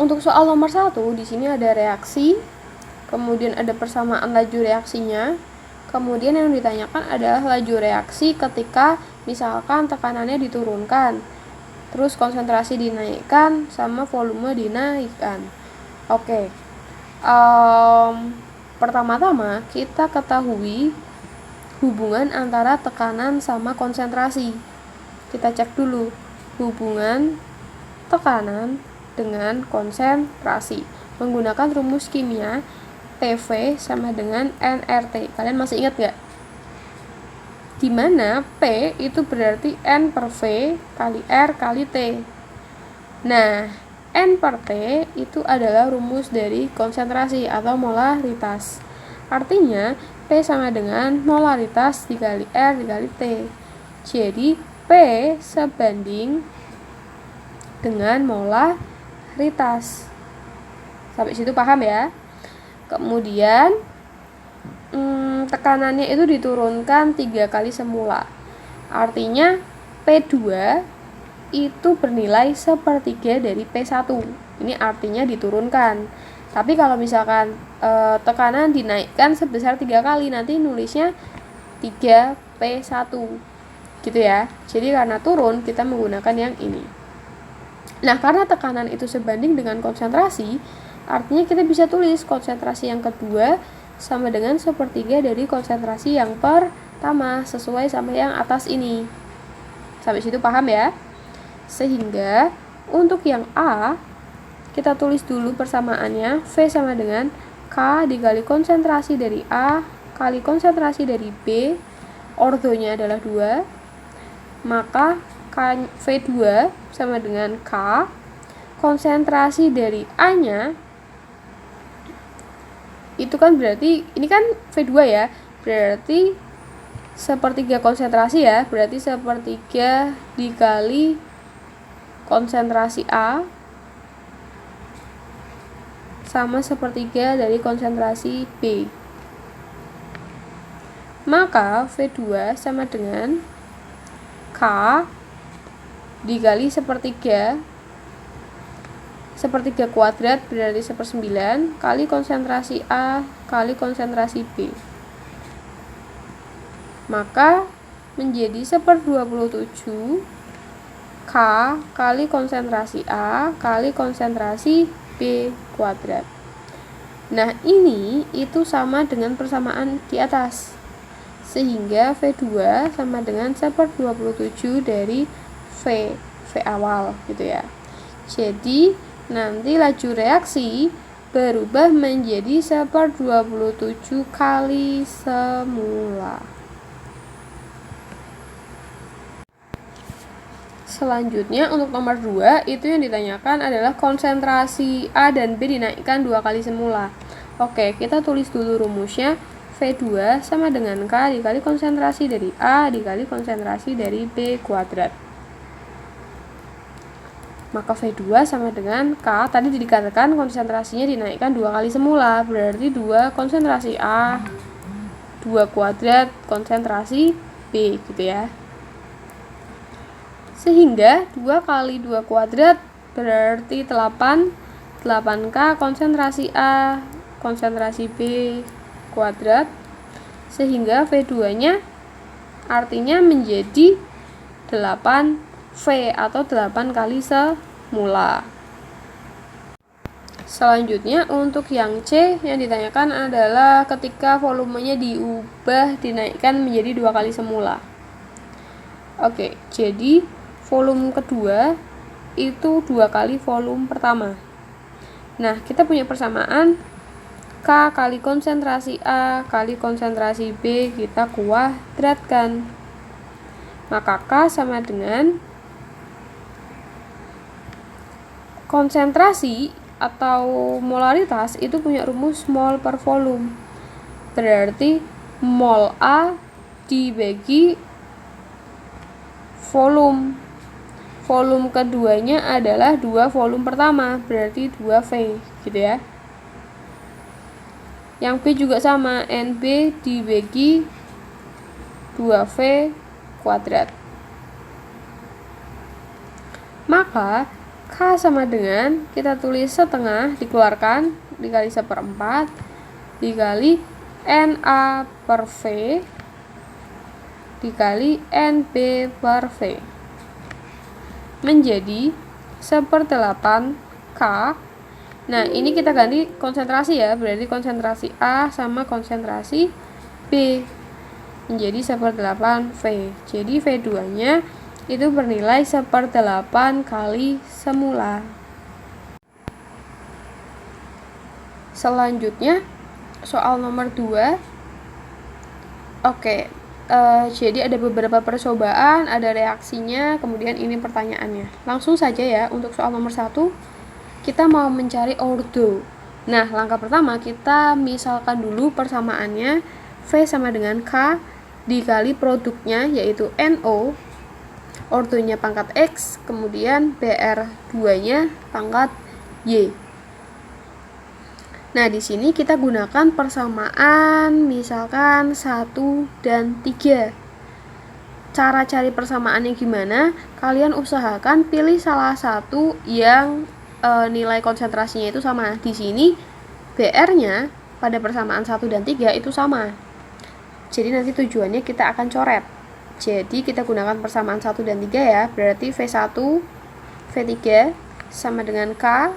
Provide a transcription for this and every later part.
untuk soal nomor 1, di sini ada reaksi, kemudian ada persamaan laju reaksinya, kemudian yang ditanyakan adalah laju reaksi ketika misalkan tekanannya diturunkan, terus konsentrasi dinaikkan, sama volume dinaikkan. Oke, pertama-tama kita ketahui hubungan antara tekanan sama konsentrasi. Kita cek dulu hubungan tekanan dengan konsentrasi menggunakan rumus kimia PV sama dengan nRT. Kalian masih ingat gak? Dimana P itu berarti N per V kali R kali T. Nah, N per T itu adalah rumus dari konsentrasi atau molaritas. Artinya P sama dengan molaritas dikali R dikali T. Jadi P sebanding dengan molaritas. Sampai situ paham ya? Kemudian tekanannya itu diturunkan 3 kali semula. Artinya P2 itu bernilai 1/3 dari P1. Ini artinya diturunkan. Tapi kalau misalkan tekanan dinaikkan sebesar 3 kali, nanti nulisnya 3P1 gitu ya. Jadi karena turun kita menggunakan yang ini. Nah, karena tekanan itu sebanding dengan konsentrasi, artinya kita bisa tulis konsentrasi yang kedua sama dengan 1/3 dari konsentrasi yang pertama, sesuai sama yang atas ini. Sampai situ paham ya? Sehingga untuk yang A, kita tulis dulu persamaannya. V sama dengan K dikali konsentrasi dari A kali konsentrasi dari B, ordonya adalah 2, maka V2 sama dengan K, konsentrasi dari A-nya itu kan berarti, ini kan V2 ya, berarti 1/3 konsentrasi ya, berarti 1/3 dikali konsentrasi A sama 1/3 dari konsentrasi B. Maka V2 sama dengan K dikali 1/3 kuadrat berarti 1/9 kali konsentrasi A kali konsentrasi B. Maka menjadi 1/27 K kali konsentrasi A kali konsentrasi B kuadrat. Nah, ini itu sama dengan persamaan di atas. Sehingga V2 sama dengan 1/27 dari V awal gitu ya. Jadi nanti laju reaksi berubah menjadi 1/27 kali semula. Selanjutnya untuk nomor 2 itu yang ditanyakan adalah konsentrasi A dan B dinaikkan 2 kali semula. Oke, kita tulis dulu rumusnya. V2 sama dengan K dikali konsentrasi dari A dikali konsentrasi dari B kuadrat. Maka V2 sama dengan K, tadi dikatakan konsentrasinya dinaikkan 2 kali semula, berarti 2 konsentrasi A, 2 kuadrat konsentrasi B gitu ya. Sehingga 2 kali 2 kuadrat berarti 8, 8K konsentrasi A, konsentrasi B kuadrat, sehingga V2 nya artinya menjadi 8V atau 8 kali semula. Selanjutnya untuk yang C yang ditanyakan adalah ketika volumenya diubah dinaikkan menjadi 2 kali semula. Oke, jadi volume kedua itu 2 kali volume pertama. Nah, kita punya persamaan K kali konsentrasi A kali konsentrasi B kita kuadratkan. Maka K sama dengan konsentrasi atau molaritas itu punya rumus mol per volume. Berarti mol A dibagi volume. Volume keduanya adalah 2 volume pertama, berarti 2V gitu ya. Yang B juga sama, NB dibagi 2V kuadrat. Maka K sama dengan, kita tulis setengah, dikeluarkan, dikali 1/4, dikali NA per V, dikali NB per V. Menjadi 1/8 K. Nah, ini kita ganti konsentrasi ya, berarti konsentrasi A sama konsentrasi B. Menjadi 1/8 V. Jadi V2-nya itu bernilai 1/8 kali semula. Selanjutnya, soal nomor 2. Oke, jadi ada beberapa percobaan, ada reaksinya, kemudian ini pertanyaannya. Langsung saja ya, untuk soal nomor 1, kita mau mencari ordo. Nah, langkah pertama kita misalkan dulu persamaannya V sama dengan K dikali produknya yaitu NO, ordonya pangkat X, kemudian BR2-nya pangkat Y. Nah, di sini kita gunakan persamaan misalkan 1 dan 3. Cara cari persamaannya gimana? Kalian usahakan pilih salah satu yang nilai konsentrasinya itu sama. Di sini BR-nya pada persamaan 1 dan 3 itu sama. Jadi nanti tujuannya kita akan coret. Jadi kita gunakan persamaan 1 dan 3 ya. Berarti V1, V3 sama dengan K.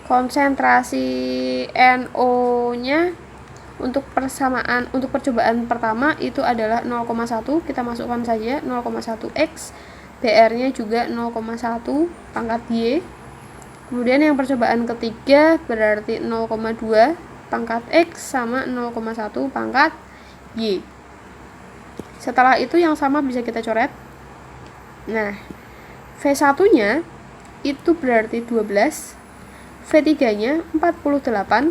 Konsentrasi NO-nya untuk percobaan pertama itu adalah 0,1. Kita masukkan saja 0,1 X. BR-nya juga 0,1 pangkat Y. Kemudian yang percobaan ketiga berarti 0,2 pangkat X sama 0,1 pangkat Y. Setelah itu yang sama bisa kita coret. Nah, V1-nya itu berarti 12, V3-nya 48.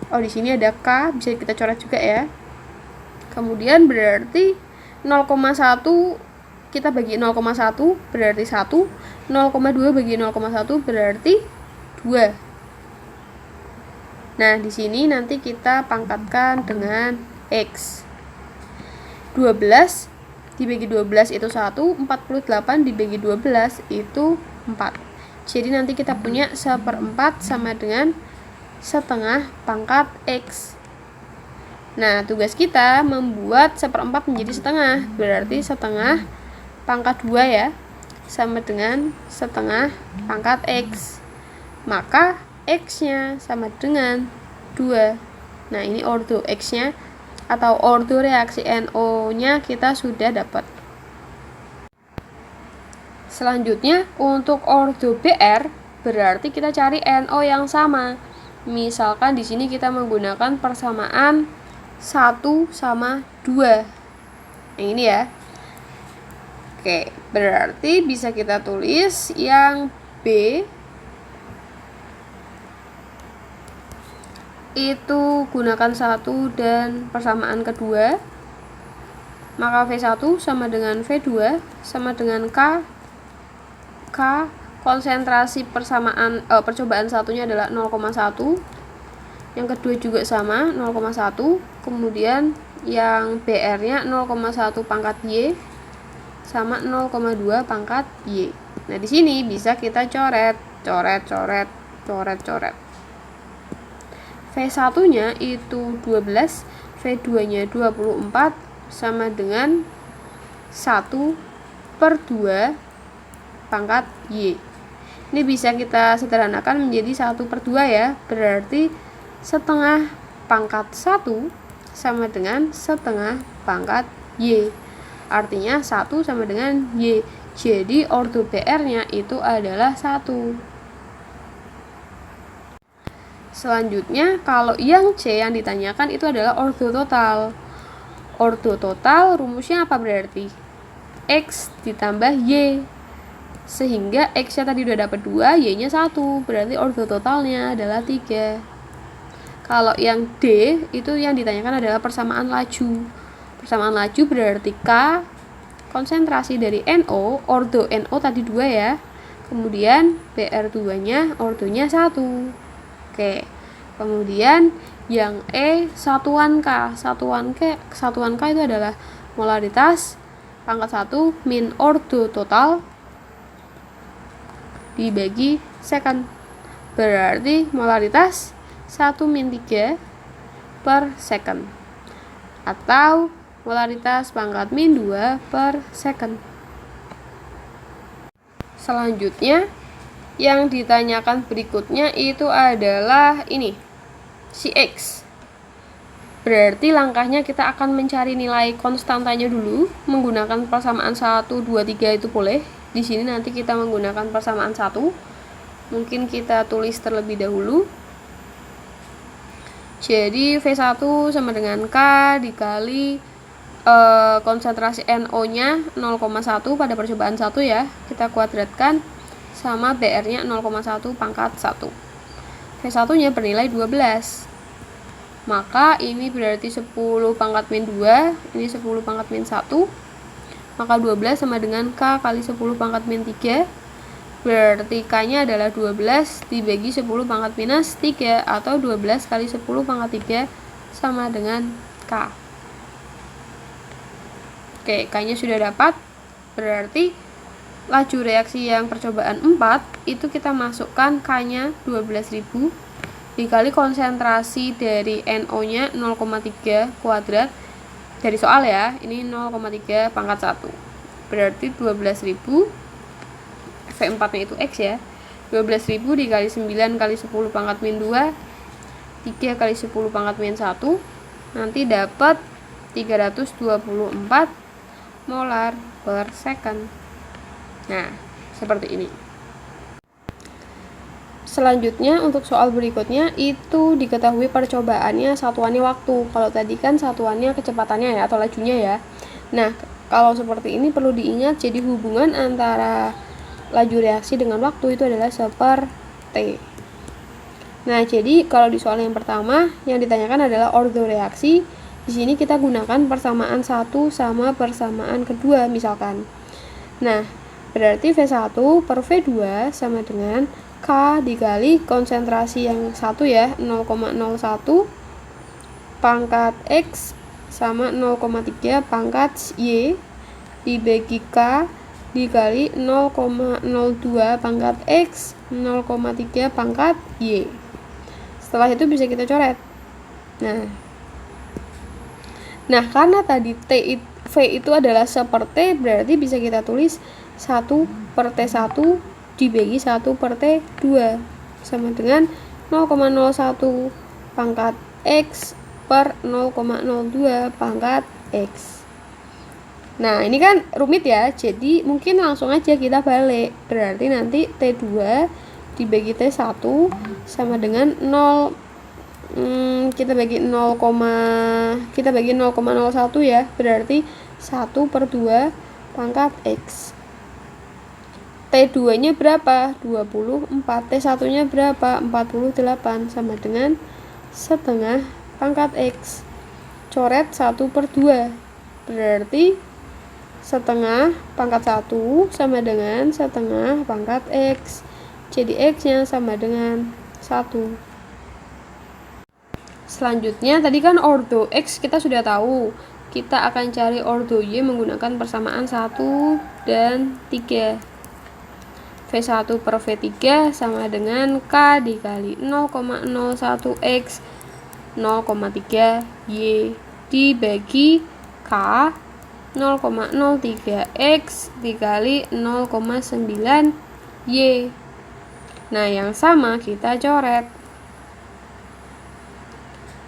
Oh, di sini ada K, bisa kita coret juga ya. Kemudian berarti 0,1 kita bagi 0,1 berarti 1, 0,2 bagi 0,1 berarti 2. Nah, di sini nanti kita pangkatkan dengan X. 12 dibagi 12 itu 1, 48 dibagi 12 itu 4. Jadi nanti kita punya 1/4 sama dengan setengah pangkat X. Nah, tugas kita membuat 1/4 menjadi setengah, berarti setengah pangkat 2 ya, sama dengan setengah pangkat X. Maka X-nya sama dengan 2. Nah, ini ordo X-nya atau ordo reaksi NO-nya kita sudah dapat. Selanjutnya, untuk ordo BR berarti kita cari NO yang sama. Misalkan di sini kita menggunakan persamaan 1 sama 2. Yang ini ya. Oke, berarti bisa kita tulis yang B itu gunakan 1 dan persamaan kedua, maka V1 sama dengan V2 sama dengan K. Konsentrasi percobaan satunya adalah 0,1, yang kedua juga sama 0,1, kemudian yang BR-nya 0,1 pangkat Y sama 0,2 pangkat Y. Nah, di sini bisa kita coret. V1-nya itu 12, V2-nya 24 sama dengan 1/2 pangkat Y. Ini bisa kita sederhanakan menjadi 1/2 ya, berarti setengah pangkat 1 sama dengan setengah pangkat Y. Artinya 1 sama dengan Y. Jadi ordo BR-nya itu adalah 1. Selanjutnya, kalau yang C yang ditanyakan itu adalah ordo total. Ordo total rumusnya apa berarti? X ditambah Y. Sehingga X-nya tadi udah dapat 2, Y-nya 1. Berarti ordo totalnya adalah 3. Kalau yang D itu yang ditanyakan adalah persamaan laju. Persamaan laju berarti K konsentrasi dari NO, ordo NO tadi 2 ya. Kemudian BR2-nya ordonya 1. Oke. Kemudian yang E satuan K. Satuan K itu adalah molaritas pangkat 1 min ordo total dibagi second. Berarti molaritas 1-3 per second. Atau molaritas pangkat min 2 per second. Selanjutnya, yang ditanyakan berikutnya itu adalah ini, si X. Berarti langkahnya kita akan mencari nilai konstantanya dulu menggunakan persamaan 1, 2, 3 itu boleh. Di sini nanti kita menggunakan persamaan 1. Mungkin kita tulis terlebih dahulu. Jadi V1 sama dengan K dikali konsentrasi NO-nya 0,1 pada percobaan 1 ya. Kita kuadratkan sama BR-nya 0,1 pangkat 1. V1-nya bernilai 12. Maka ini berarti 10 pangkat min 2, ini 10 pangkat min 1. Maka 12 sama dengan K kali 10 pangkat min 3. Berarti K-nya adalah 12 dibagi 10 pangkat minus 3, atau 12 kali 10 pangkat 3 sama dengan K. Oke, K-nya sudah dapat. Berarti laju reaksi yang percobaan 4 itu kita masukkan K-nya 12.000 dikali konsentrasi dari NO-nya 0,3 kuadrat dari soal ya. Ini 0,3 pangkat 1. Berarti 12.000, V4-nya itu X ya. 12.000 dikali 9 kali 10 pangkat min 2, 3 kali 10 pangkat min 1. Nanti dapat 324 molar per second. Nah, seperti ini. Selanjutnya untuk soal berikutnya itu diketahui percobaannya satuannya waktu. Kalau tadi kan satuannya kecepatannya ya atau lajunya ya. Nah, kalau seperti ini perlu diingat, jadi hubungan antara laju reaksi dengan waktu itu adalah seperti. Nah, jadi kalau di soal yang pertama yang ditanyakan adalah ordo reaksi. Di sini kita gunakan persamaan 1 sama persamaan kedua misalkan. Nah, berarti V1 per V2 sama dengan K dikali konsentrasi yang 1 ya, 0,01 pangkat X sama 0,3 pangkat Y dibagi K dikali 0,02 pangkat X, 0,3 pangkat Y. Setelah itu bisa kita coret. Nah, karena tadi V itu adalah seperti, berarti bisa kita tulis 1 per T1 dibagi 1 per T2 sama dengan 0,01 pangkat X per 0,02 pangkat X. Nah, ini kan rumit ya, jadi mungkin langsung aja kita balik. Berarti nanti T2 dibagi T1 sama dengan 0, kita bagi 0,01 ya, berarti 1 per 2 pangkat X. T2 nya berapa? 24. T1 nya berapa? 48 sama dengan setengah pangkat X. Coret 1 per 2 berarti setengah pangkat 1 sama dengan setengah pangkat X. Jadi X nya sama dengan 1. Selanjutnya tadi kan ordo X kita sudah tahu. Kita akan cari ordo Y menggunakan persamaan 1 dan 3. V1 per V3 sama dengan K dikali 0,01 X 0,3 Y dibagi K 0,03 X dikali 0,9 Y. Nah, yang sama kita coret.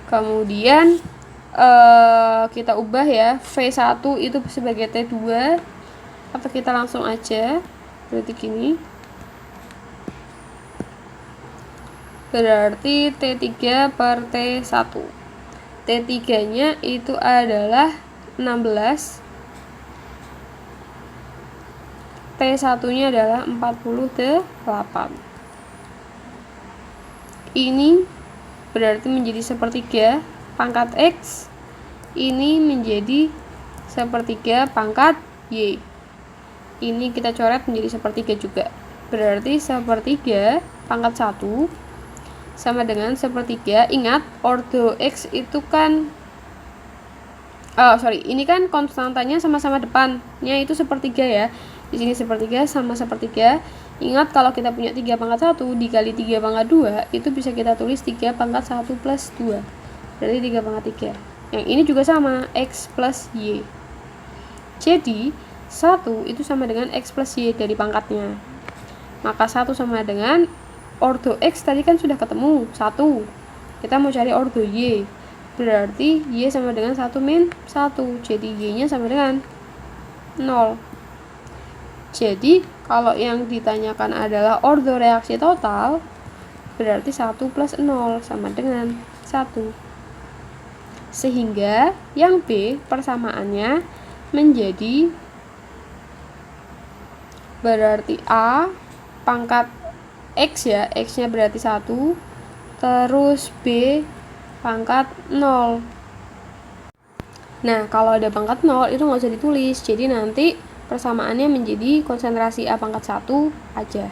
Kemudian kita ubah ya, V1 itu sebagai T2 atau kita langsung aja, berarti gini. Berarti T3 per T1. T3 nya itu adalah 16, T1 nya adalah 48. Ini berarti menjadi sepertiga pangkat X, ini menjadi sepertiga pangkat Y. Ini kita coret menjadi sepertiga juga. Berarti sepertiga pangkat 1 sama dengan sepertiga. Ingat, ordo X itu kan ini kan konstantanya sama-sama depannya itu sepertiga ya. Di sini sepertiga sama sepertiga. Ingat kalau kita punya 3 pangkat 1 dikali 3 pangkat 2 itu bisa kita tulis 3 pangkat 1 plus 2. Berarti 3 pangkat 3. Yang ini juga sama, X plus Y. Jadi 1 itu sama dengan X plus Y dari pangkatnya. Maka 1 sama dengan ordo X tadi kan sudah ketemu 1. Kita mau cari ordo Y. Berarti Y sama dengan 1 min 1. Jadi Y nya sama dengan 0. Jadi kalau yang ditanyakan adalah ordo reaksi total, berarti 1 plus 0 sama dengan 1. Sehingga yang B persamaannya menjadi berarti A pangkat X ya, X nya berarti 1, terus B pangkat 0. Nah kalau ada pangkat 0 itu nggak usah ditulis, jadi nanti persamaannya menjadi konsentrasi A pangkat 1 aja.